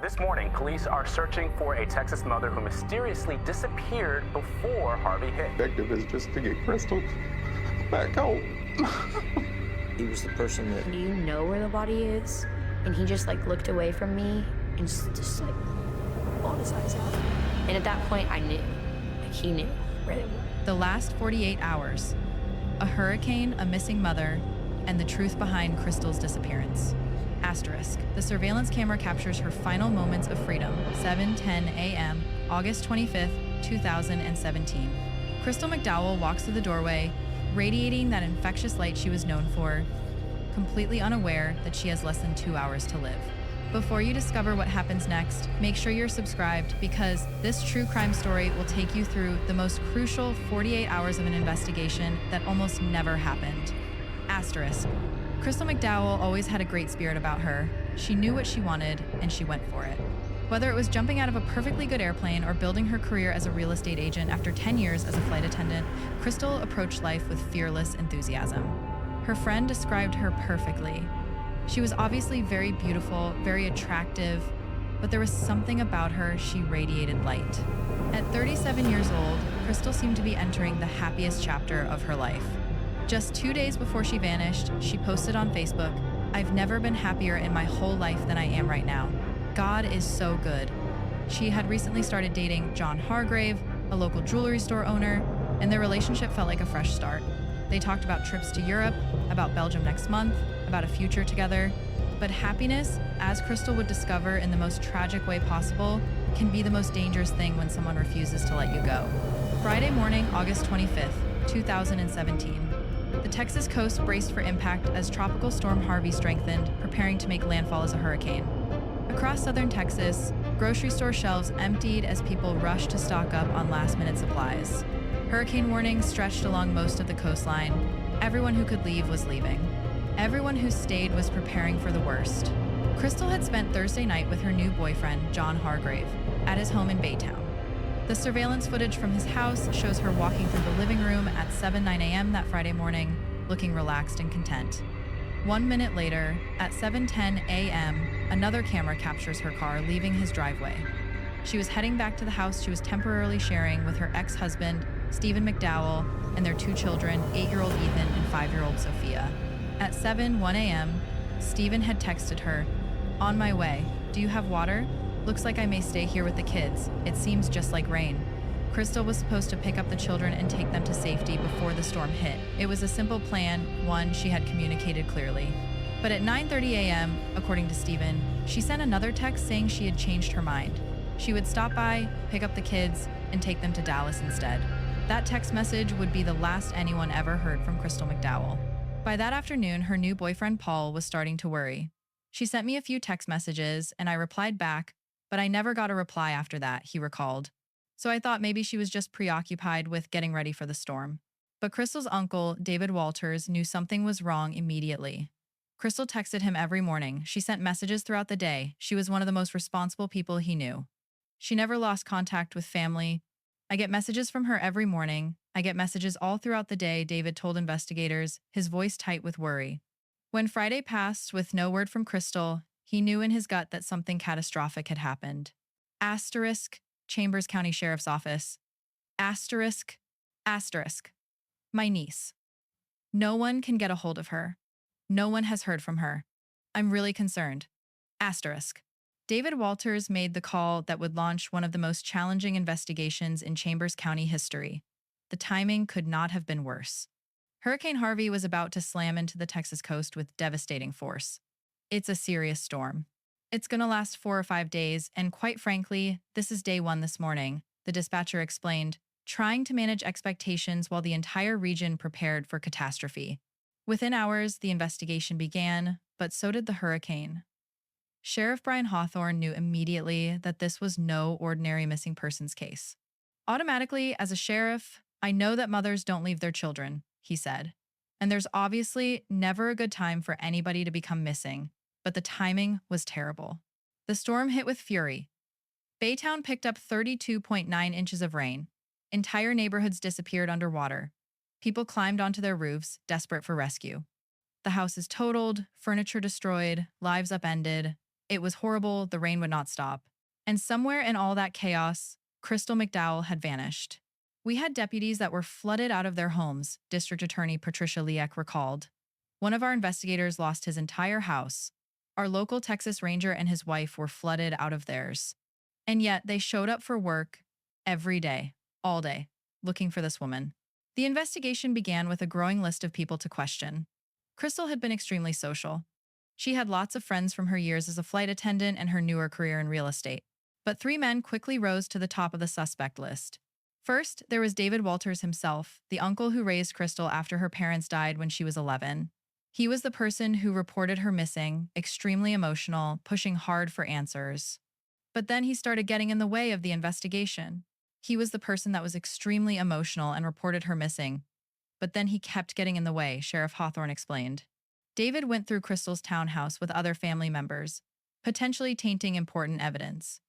This morning, police are searching for a Texas mother who mysteriously disappeared before Harvey hit. Objective is just to get Crystal back home. He was the person that... Do you know where the body is? And he just like looked away from me and just like bawled his eyes out. And at that point, I knew. Like he knew where they were. The last 48 hours. A hurricane, a missing mother, and the truth behind Crystal's disappearance. Asterisk. The surveillance camera captures her final moments of freedom, 7:10 a.m., August 25th, 2017. Crystal McDowell walks through the doorway, radiating that infectious light she was known for, completely unaware that she has less than 2 hours to live. Before you discover what happens next, make sure you're subscribed because this true crime story will take you through the most crucial 48 hours of an investigation that almost never happened. Asterisk. Crystal McDowell always had a great spirit about her. She knew what she wanted, and she went for it. Whether it was jumping out of a perfectly good airplane or building her career as a real estate agent after 10 years as a flight attendant, Crystal approached life with fearless enthusiasm. Her friend described her perfectly. She was obviously very beautiful, very attractive, but there was something about her she radiated light. At 37 years old, Crystal seemed to be entering the happiest chapter of her life. Just 2 days before she vanished, she posted on Facebook, "I've never been happier in my whole life than I am right now. God is so good." She had recently started dating John Hargrave, a local jewelry store owner, and their relationship felt like a fresh start. They talked about trips to Europe, about Belgium next month, about a future together. But happiness, as Crystal would discover in the most tragic way possible, can be the most dangerous thing when someone refuses to let you go. Friday morning, August 25th, 2017. The Texas coast braced for impact as Tropical Storm Harvey strengthened, preparing to make landfall as a hurricane. Across southern Texas, grocery store shelves emptied as people rushed to stock up on last-minute supplies. Hurricane warnings stretched along most of the coastline. Everyone who could leave was leaving. Everyone who stayed was preparing for the worst. Crystal had spent Thursday night with her new boyfriend, John Hargrave, at his home in Baytown. The surveillance footage from his house shows her walking through the living room at 7:09 a.m. that Friday morning, looking relaxed and content. 1 minute later, at 7:10 a.m., another camera captures her car leaving his driveway. She was heading back to the house she was temporarily sharing with her ex-husband, Stephen McDowell, and their 2 children, 8-year-old Ethan and 5-year-old Sophia. At 7:01 a.m., Stephen had texted her, "On my way. Do you have water? Looks like I may stay here with the kids. It seems just like rain." Crystal was supposed to pick up the children and take them to safety before the storm hit. It was a simple plan, one she had communicated clearly. But at 9:30 a.m., according to Stephen, she sent another text saying she had changed her mind. She would stop by, pick up the kids, and take them to Dallas instead. That text message would be the last anyone ever heard from Crystal McDowell. By that afternoon, her new boyfriend Paul was starting to worry. "She sent me a few text messages, and I replied back, but I never got a reply after that," he recalled. "So I thought maybe she was just preoccupied with getting ready for the storm." But Crystal's uncle, David Walters, knew something was wrong immediately. Crystal texted him every morning. She sent messages throughout the day. She was one of the most responsible people he knew. She never lost contact with family. "I get messages from her every morning. I get messages all throughout the day," David told investigators, his voice tight with worry. When Friday passed with no word from Crystal, he knew in his gut that something catastrophic had happened. Asterisk, Chambers County Sheriff's Office. Asterisk, asterisk. My niece. No one can get a hold of her. No one has heard from her. I'm really concerned. Asterisk. David Walters made the call that would launch one of the most challenging investigations in Chambers County history. The timing could not have been worse. Hurricane Harvey was about to slam into the Texas coast with devastating force. It's a serious storm. It's going to last 4 or 5 days, and quite frankly, this is day 1 this morning, the dispatcher explained, trying to manage expectations while the entire region prepared for catastrophe. Within hours, the investigation began, but so did the hurricane. Sheriff Brian Hawthorne knew immediately that this was no ordinary missing persons case. "Automatically, as a sheriff, I know that mothers don't leave their children," he said. "And there's obviously never a good time for anybody to become missing, but the timing was terrible." The storm hit with fury. Baytown picked up 32.9 inches of rain. Entire neighborhoods disappeared underwater. People climbed onto their roofs, desperate for rescue. The houses totaled, furniture destroyed, lives upended. It was horrible, the rain would not stop. And somewhere in all that chaos, Crystal McDowell had vanished. We had deputies that were flooded out of their homes, District Attorney Patricia Liek recalled. One of our investigators lost his entire house. Our local Texas Ranger and his wife were flooded out of theirs. And yet they showed up for work every day, all day, looking for this woman. The investigation began with a growing list of people to question. Crystal had been extremely social. She had lots of friends from her years as a flight attendant and her newer career in real estate. But 3 men quickly rose to the top of the suspect list. First, there was David Walters himself, the uncle who raised Crystal after her parents died when she was 11. He was the person who reported her missing, extremely emotional, pushing hard for answers. But then he started getting in the way of the investigation. He was the person that was extremely emotional and reported her missing. But then he kept getting in the way, Sheriff Hawthorne explained. David went through Crystal's townhouse with other family members, potentially tainting important evidence.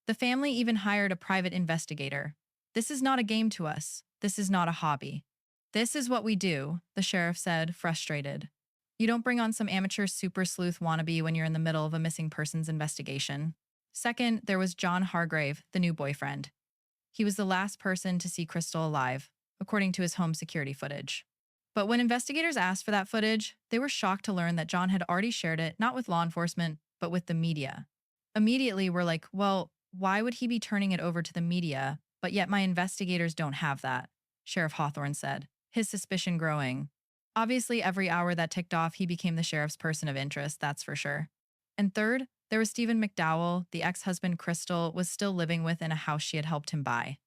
The family even hired a private investigator. This is not a game to us. This is not a hobby. This is what we do, the sheriff said, frustrated. You don't bring on some amateur super sleuth wannabe when you're in the middle of a missing persons investigation. Second, there was John Hargrave, the new boyfriend. He was the last person to see Crystal alive, according to his home security footage. But when investigators asked for that footage, they were shocked to learn that John had already shared it, not with law enforcement, but with the media. Immediately, we're like, well, why would he be turning it over to the media? But yet my investigators don't have that, Sheriff Hawthorne said, his suspicion growing. Obviously, every hour that ticked off, he became the sheriff's person of interest, that's for sure. And third, there was Stephen McDowell, the ex-husband Crystal was still living with in a house she had helped him buy.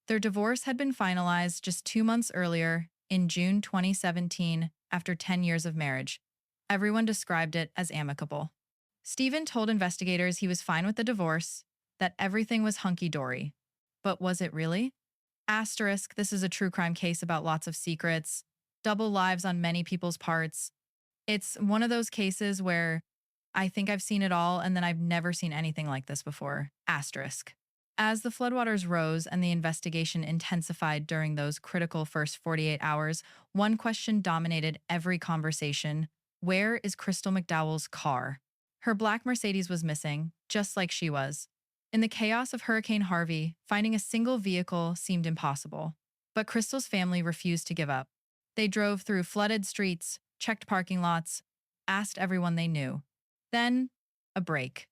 Their divorce had been finalized just 2 months earlier, in June 2017, after 10 years of marriage. Everyone described it as amicable. Stephen told investigators he was fine with the divorce, that everything was hunky-dory. But was it really? Asterisk, this is a true crime case about lots of secrets, double lives on many people's parts. It's one of those cases where I think I've seen it all and then I've never seen anything like this before. Asterisk. As the floodwaters rose and the investigation intensified during those critical first 48 hours, one question dominated every conversation. Where is Crystal McDowell's car? Her black Mercedes was missing, just like she was. In the chaos of Hurricane Harvey, finding a single vehicle seemed impossible. But Crystal's family refused to give up. They drove through flooded streets, checked parking lots, asked everyone they knew. Then, a break.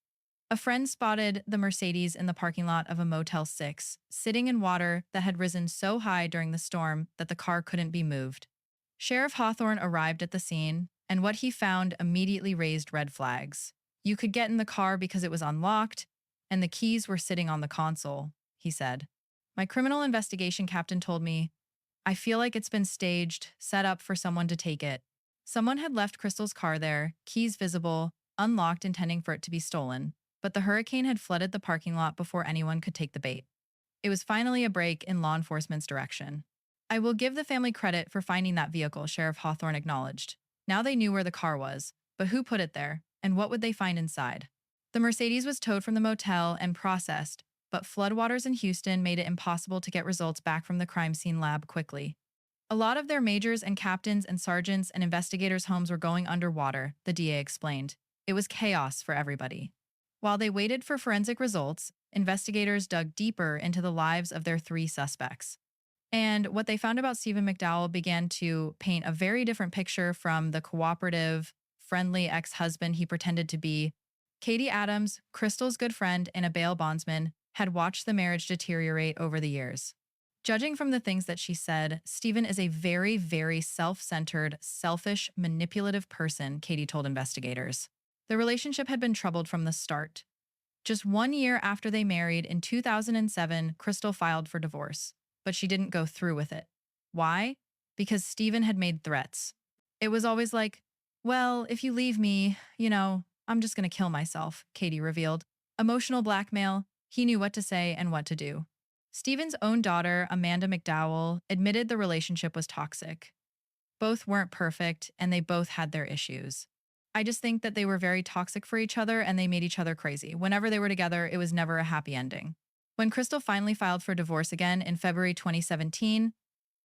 A friend spotted the Mercedes in the parking lot of a Motel 6, sitting in water that had risen so high during the storm that the car couldn't be moved. Sheriff Hawthorne arrived at the scene, and what he found immediately raised red flags. You could get in the car because it was unlocked, and the keys were sitting on the console, he said. My criminal investigation captain told me, I feel like it's been staged, set up for someone to take it. Someone had left Crystal's car there, keys visible, unlocked intending for it to be stolen, but the hurricane had flooded the parking lot before anyone could take the bait. It was finally a break in law enforcement's direction. I will give the family credit for finding that vehicle, Sheriff Hawthorne acknowledged. Now they knew where the car was, but who put it there, and what would they find inside? The Mercedes was towed from the motel and processed, but floodwaters in Houston made it impossible to get results back from the crime scene lab quickly. A lot of their majors and captains and sergeants and investigators' homes were going underwater, the DA explained. It was chaos for everybody. While they waited for forensic results, investigators dug deeper into the lives of their 3 suspects. And what they found about Stephen McDowell began to paint a very different picture from the cooperative, friendly ex-husband he pretended to be. Katie Adams, Crystal's good friend and a bail bondsman, had watched the marriage deteriorate over the years. Judging from the things that she said, Stephen is a very, very self-centered, selfish, manipulative person, Katie told investigators. The relationship had been troubled from the start. Just 1 year after they married, in 2007, Crystal filed for divorce, but she didn't go through with it. Why? Because Stephen had made threats. It was always like, well, if you leave me, I'm just going to kill myself, Katie revealed. Emotional blackmail, he knew what to say and what to do. Stephen's own daughter, Amanda McDowell, admitted the relationship was toxic. Both weren't perfect, and they both had their issues. I just think that they were very toxic for each other and they made each other crazy. Whenever they were together, it was never a happy ending. When Crystal finally filed for divorce again in February 2017,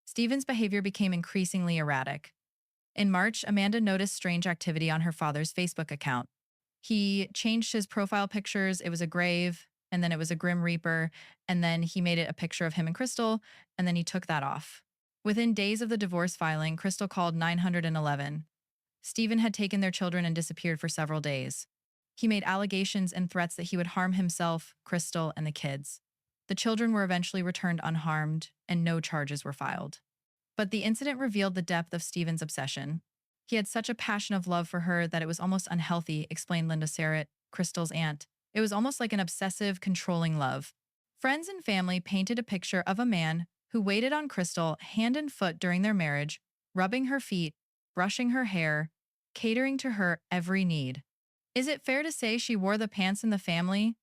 Stephen's behavior became increasingly erratic. In March, Amanda noticed strange activity on her father's Facebook account. He changed his profile pictures. It was a grave, and then it was a Grim Reaper, and then he made it a picture of him and Crystal, and then he took that off. Within days of the divorce filing, Crystal called 911. Stephen had taken their children and disappeared for several days. He made allegations and threats that he would harm himself, Crystal, and the kids. The children were eventually returned unharmed, and no charges were filed. But the incident revealed the depth of Stephen's obsession. He had such a passion of love for her that it was almost unhealthy, explained Linda Serrett, Crystal's aunt. It was almost like an obsessive, controlling love. Friends and family painted a picture of a man who waited on Crystal hand and foot during their marriage, rubbing her feet, brushing her hair, catering to her every need. Is it fair to say she wore the pants in the family?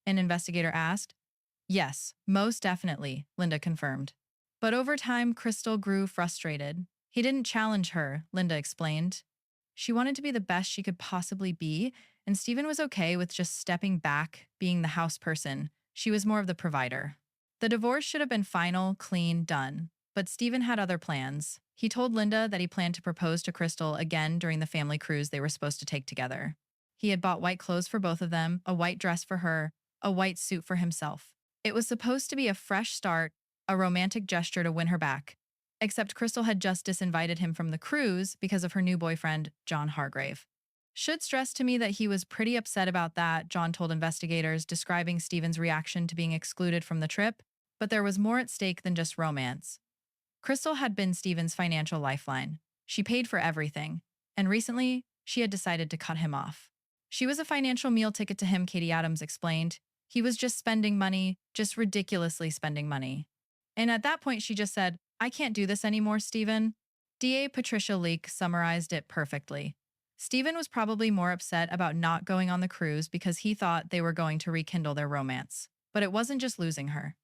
An investigator asked. Yes, most definitely, Linda confirmed. But over time, Crystal grew frustrated. He didn't challenge her, Linda explained. She wanted to be the best she could possibly be, and Stephen was okay with just stepping back, being the house person. She was more of the provider. The divorce should have been final, clean, done. But Stephen had other plans. He told Linda that he planned to propose to Crystal again during the family cruise they were supposed to take together. He had bought white clothes for both of them, a white dress for her, a white suit for himself. It was supposed to be a fresh start, a romantic gesture to win her back. Except Crystal had just disinvited him from the cruise because of her new boyfriend, John Hargrave. Should stress to me that he was pretty upset about that, John told investigators, describing Stephen's reaction to being excluded from the trip, but there was more at stake than just romance. Crystal had been Stephen's financial lifeline. She paid for everything, and recently, she had decided to cut him off. She was a financial meal ticket to him, Katie Adams explained. He was just spending money, just ridiculously spending money. And at that point, she just said, I can't do this anymore, Stephen. DA Patricia Leak summarized it perfectly. Stephen was probably more upset about not going on the cruise because he thought they were going to rekindle their romance. But it wasn't just losing her.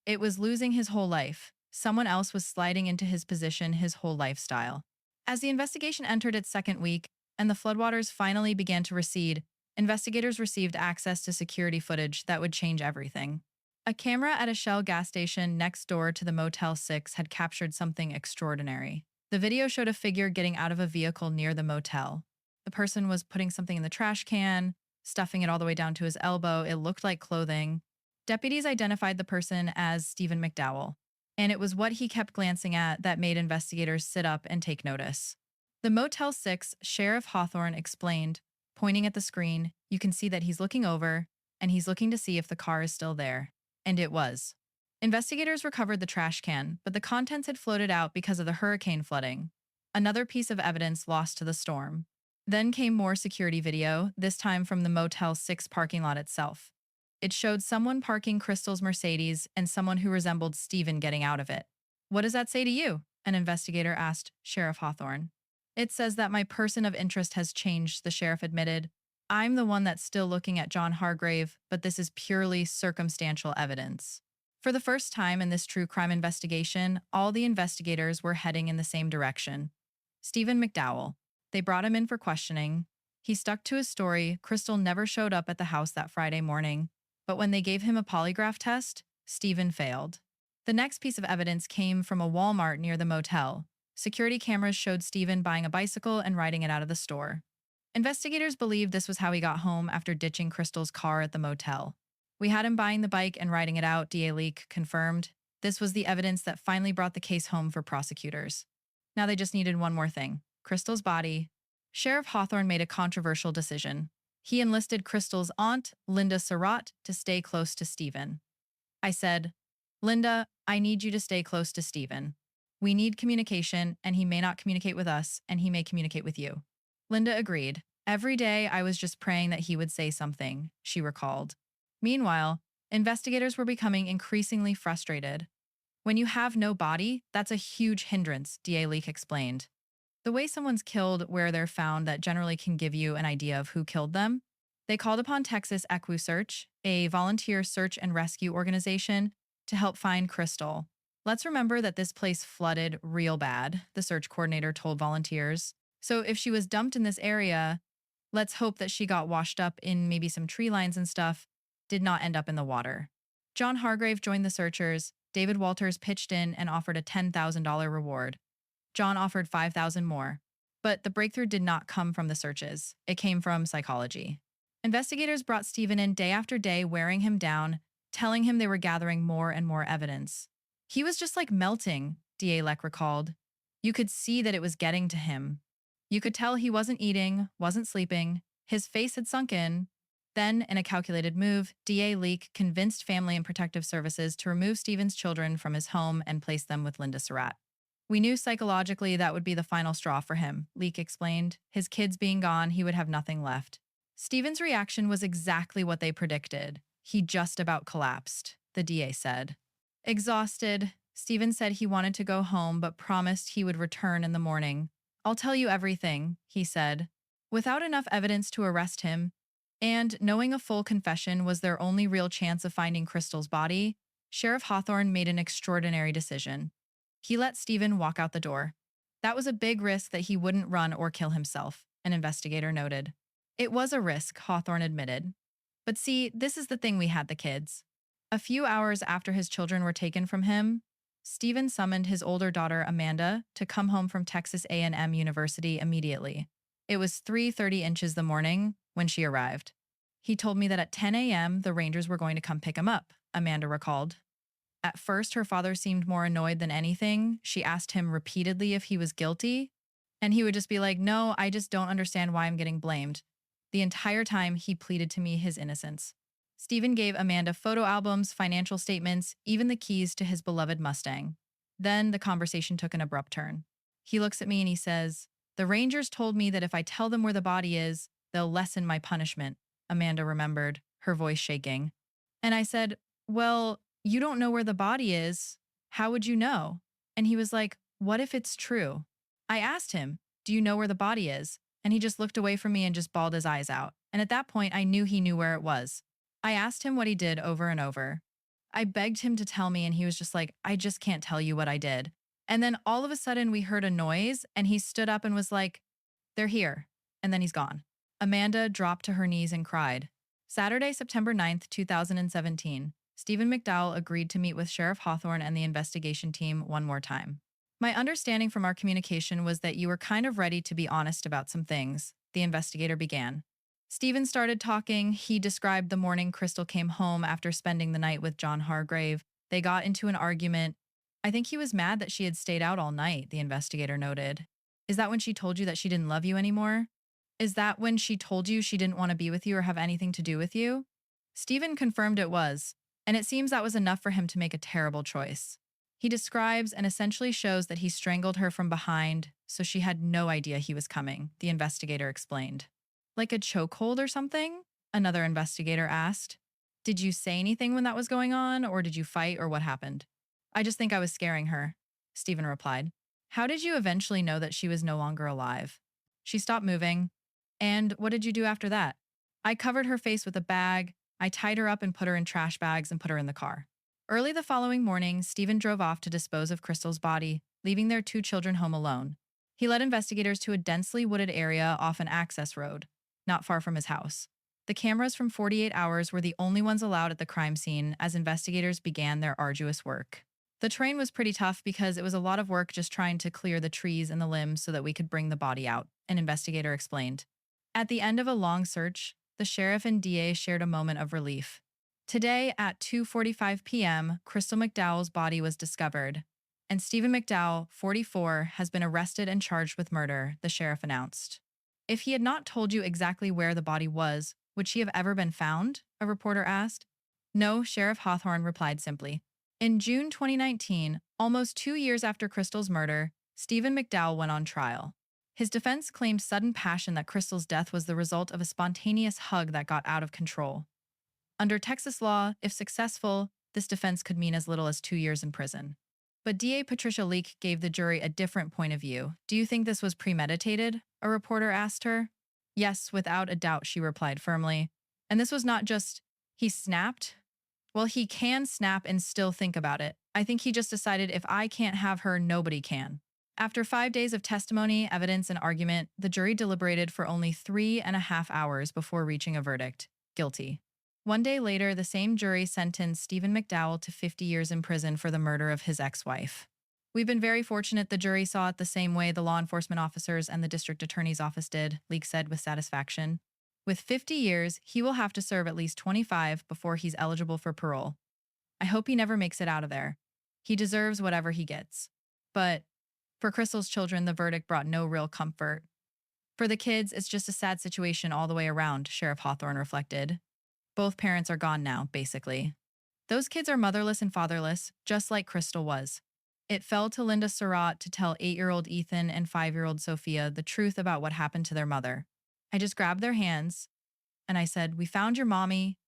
It was losing his whole life. Someone else was sliding into his position, his whole lifestyle. As the investigation entered its second week and the floodwaters finally began to recede, investigators received access to security footage that would change everything. A camera at a Shell gas station next door to the Motel 6 had captured something extraordinary. The video showed a figure getting out of a vehicle near the motel. The person was putting something in the trash can, stuffing it all the way down to his elbow. It looked like clothing. Deputies identified the person as Stephen McDowell, and it was what he kept glancing at that made investigators sit up and take notice. The Motel 6 Sheriff Hawthorne explained, pointing at the screen, you can see that he's looking over, and he's looking to see if the car is still there. And it was. Investigators recovered the trash can, but the contents had floated out because of the hurricane flooding. Another piece of evidence lost to the storm. Then came more security video, this time from the Motel 6 parking lot itself. It showed someone parking Crystal's Mercedes and someone who resembled Stephen getting out of it. What does that say to you? An investigator asked Sheriff Hawthorne. It says that my person of interest has changed, the sheriff admitted. I'm the one that's still looking at John Hargrave, but this is purely circumstantial evidence. For the first time in this true crime investigation, all the investigators were heading in the same direction. Stephen McDowell. They brought him in for questioning. He stuck to his story. Crystal never showed up at the house that Friday morning. But when they gave him a polygraph test, Stephen failed. The next piece of evidence came from a Walmart near the motel. Security cameras showed Stephen buying a bicycle and riding it out of the store. Investigators believed this was how he got home after ditching Crystal's car at the motel. We had him buying the bike and riding it out, DA Leak confirmed. This was the evidence that finally brought the case home for prosecutors. Now they just needed one more thing. Crystal's body. Sheriff Hawthorne made a controversial decision. He enlisted Crystal's aunt, Linda Serrett, to stay close to Stephen. I said, Linda, I need you to stay close to Stephen. We need communication, and he may not communicate with us, and he may communicate with you. Linda agreed. Every day I was just praying that he would say something, she recalled. Meanwhile, investigators were becoming increasingly frustrated. When you have no body, that's a huge hindrance, DA Leak explained. The way someone's killed where they're found that generally can give you an idea of who killed them. They called upon Texas EquiSearch, a volunteer search and rescue organization, to help find Crystal. Let's remember that this place flooded real bad, the search coordinator told volunteers. So if she was dumped in this area, let's hope that she got washed up in maybe some tree lines and stuff, did not end up in the water. John Hargrave joined the searchers. David Walters pitched in and offered a $10,000 reward. John offered $5,000 more. But the breakthrough did not come from the searches. It came from psychology. Investigators brought Stephen in day after day, wearing him down, telling him they were gathering more and more evidence. He was just like melting, DA Leck recalled. You could see that it was getting to him. You could tell he wasn't eating, wasn't sleeping. His face had sunk in. Then, in a calculated move, DA Leek convinced Family and Protective Services to remove Stephen's children from his home and place them with Linda Surratt. We knew psychologically that would be the final straw for him, Leek explained. His kids being gone, he would have nothing left. Stephen's reaction was exactly what they predicted. He just about collapsed, the DA said. Exhausted, Stephen said he wanted to go home but promised he would return in the morning. I'll tell you everything, he said. Without enough evidence to arrest him, and knowing a full confession was their only real chance of finding Crystal's body, Sheriff Hawthorne made an extraordinary decision. He let Stephen walk out the door. That was a big risk that he wouldn't run or kill himself, an investigator noted. It was a risk, Hawthorne admitted. But see, this is the thing, we had the kids. A few hours after his children were taken from him, Stephen summoned his older daughter, Amanda, to come home from Texas A&M University immediately. It was 3:30 inches the morning when she arrived. He told me that at 10 a.m. the Rangers were going to come pick him up, Amanda recalled. At first, her father seemed more annoyed than anything. She asked him repeatedly if he was guilty, and he would just be like, "No, I just don't understand why I'm getting blamed." The entire time, he pleaded to me his innocence. Stephen gave Amanda photo albums, financial statements, even the keys to his beloved Mustang. Then the conversation took an abrupt turn. He looks at me and he says, "The Rangers told me that if I tell them where the body is, they'll lessen my punishment," Amanda remembered, her voice shaking. And I said, "Well, you don't know where the body is. How would you know?" And he was like, "What if it's true?" I asked him, "Do you know where the body is?" And he just looked away from me and just bawled his eyes out. And at that point, I knew he knew where it was. I asked him what he did over and over. I begged him to tell me, and he was just like, "I just can't tell you what I did." And then all of a sudden, we heard a noise, and he stood up and was like, "They're here." And then he's gone. Amanda dropped to her knees and cried. Saturday, September 9th, 2017, Stephen McDowell agreed to meet with Sheriff Hawthorne and the investigation team one more time. "My understanding from our communication was that you were kind of ready to be honest about some things," the investigator began. Stephen started talking. He described the morning Crystal came home after spending the night with John Hargrave. They got into an argument. "I think he was mad that she had stayed out all night," the investigator noted. "Is that when she told you that she didn't love you anymore? Is that when she told you she didn't want to be with you or have anything to do with you?" Stephen confirmed it was, and it seems that was enough for him to make a terrible choice. He describes and essentially shows that he strangled her from behind, so she had no idea he was coming, the investigator explained. "Like a chokehold or something?" another investigator asked. "Did you say anything when that was going on, or did you fight, or what happened?" "I just think I was scaring her," Stephen replied. "How did you eventually know that she was no longer alive?" "She stopped moving." "And what did you do after that?" "I covered her face with a bag. I tied her up and put her in trash bags and put her in the car." Early the following morning, Stephen drove off to dispose of Crystal's body, leaving their 2 children home alone. He led investigators to a densely wooded area off an access road, not far from his house. The cameras from 48 Hours were the only ones allowed at the crime scene as investigators began their arduous work. The terrain was pretty tough because it was a lot of work just trying to clear the trees and the limbs so that we could bring the body out, an investigator explained. At the end of a long search, the sheriff and DA shared a moment of relief. Today at 2:45 p.m., Crystal McDowell's body was discovered, and Stephen McDowell, 44, has been arrested and charged with murder, the sheriff announced. "If he had not told you exactly where the body was, would she have ever been found?" a reporter asked. "No," Sheriff Hawthorne replied simply. In June 2019, almost 2 years after Crystal's murder, Stephen McDowell went on trial. His defense claimed sudden passion that Crystal's death was the result of a spontaneous hug that got out of control. Under Texas law, if successful, this defense could mean as little as 2 years in prison. But DA Patricia Leek gave the jury a different point of view. "Do you think this was premeditated?" a reporter asked her. "Yes, without a doubt," she replied firmly. "And this was not just, he snapped. Well, he can snap and still think about it. I think he just decided if I can't have her, nobody can." After 5 days of testimony, evidence, and argument, the jury deliberated for only 3.5 hours before reaching a verdict: guilty. 1 day later, the same jury sentenced Stephen McDowell to 50 years in prison for the murder of his ex-wife. "We've been very fortunate the jury saw it the same way the law enforcement officers and the district attorney's office did," Leek said with satisfaction. With 50 years, he will have to serve at least 25 before he's eligible for parole. I hope he never makes it out of there. He deserves whatever he gets. But for Crystal's children, the verdict brought no real comfort. For the kids, it's just a sad situation all the way around, Sheriff Hawthorne reflected. Both parents are gone now, basically. Those kids are motherless and fatherless, just like Crystal was. It fell to Linda Surratt to tell 8-year-old Ethan and 5-year-old Sophia the truth about what happened to their mother. I just grabbed their hands and I said, "We found your mommy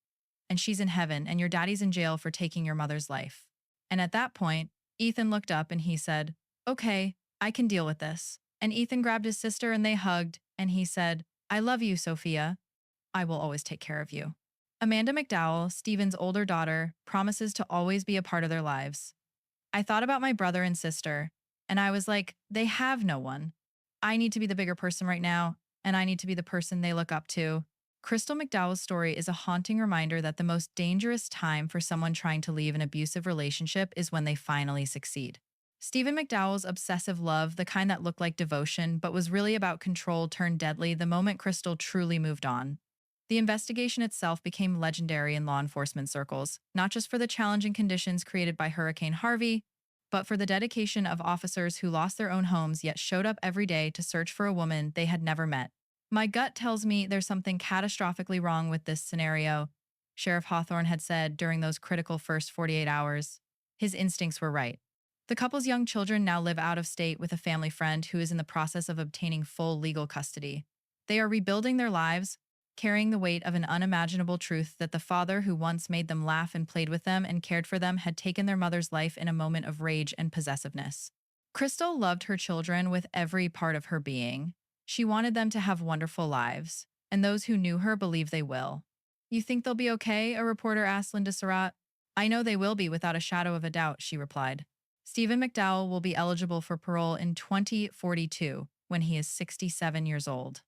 and she's in heaven and your daddy's in jail for taking your mother's life." And at that point, Ethan looked up and he said, "Okay, I can deal with this." And Ethan grabbed his sister and they hugged and he said, "I love you, Sophia. I will always take care of you." Amanda McDowell, Stephen's older daughter, promises to always be a part of their lives. I thought about my brother and sister, and I was like, they have no one. I need to be the bigger person right now, and I need to be the person they look up to. Crystal McDowell's story is a haunting reminder that the most dangerous time for someone trying to leave an abusive relationship is when they finally succeed. Stephen McDowell's obsessive love, the kind that looked like devotion but was really about control, turned deadly the moment Crystal truly moved on. The investigation itself became legendary in law enforcement circles, not just for the challenging conditions created by Hurricane Harvey, but for the dedication of officers who lost their own homes yet showed up every day to search for a woman they had never met. My gut tells me there's something catastrophically wrong with this scenario, Sheriff Hawthorne had said during those critical first 48 hours. His instincts were right. The couple's young children now live out of state with a family friend who is in the process of obtaining full legal custody. They are rebuilding their lives, carrying the weight of an unimaginable truth that the father who once made them laugh and played with them and cared for them had taken their mother's life in a moment of rage and possessiveness. Crystal loved her children with every part of her being. She wanted them to have wonderful lives, and those who knew her believe they will. "You think they'll be okay?" a reporter asked Linda Surratt. "I know they will be without a shadow of a doubt," she replied. Stephen McDowell will be eligible for parole in 2042 when he is 67 years old.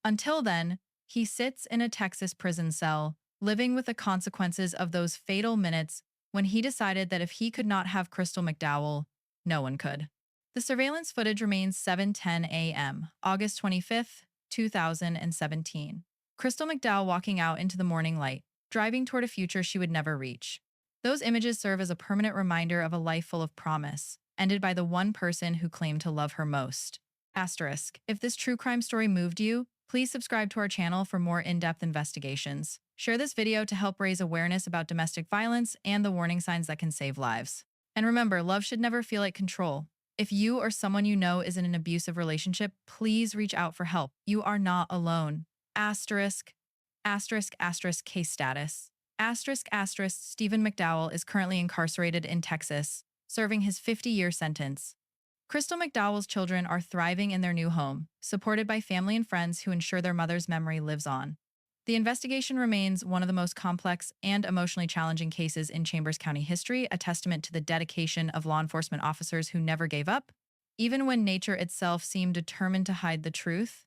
Until then, he sits in a Texas prison cell, living with the consequences of those fatal minutes when he decided that if he could not have Crystal McDowell, no one could. The surveillance footage remains 7:10 a.m., August 25th, 2017. Crystal McDowell walking out into the morning light, driving toward a future she would never reach. Those images serve as a permanent reminder of a life full of promise, ended by the one person who claimed to love her most. Asterisk, if this true crime story moved you, please subscribe to our channel for more in-depth investigations. Share this video to help raise awareness about domestic violence and the warning signs that can save lives. And remember, love should never feel like control. If you or someone you know is in an abusive relationship, please reach out for help. You are not alone. Asterisk, asterisk, asterisk, case status. Asterisk, asterisk, Stephen McDowell is currently incarcerated in Texas, serving his 50-year sentence. Crystal McDowell's children are thriving in their new home, supported by family and friends who ensure their mother's memory lives on. The investigation remains one of the most complex and emotionally challenging cases in Chambers County history, a testament to the dedication of law enforcement officers who never gave up. Even when nature itself seemed determined to hide the truth,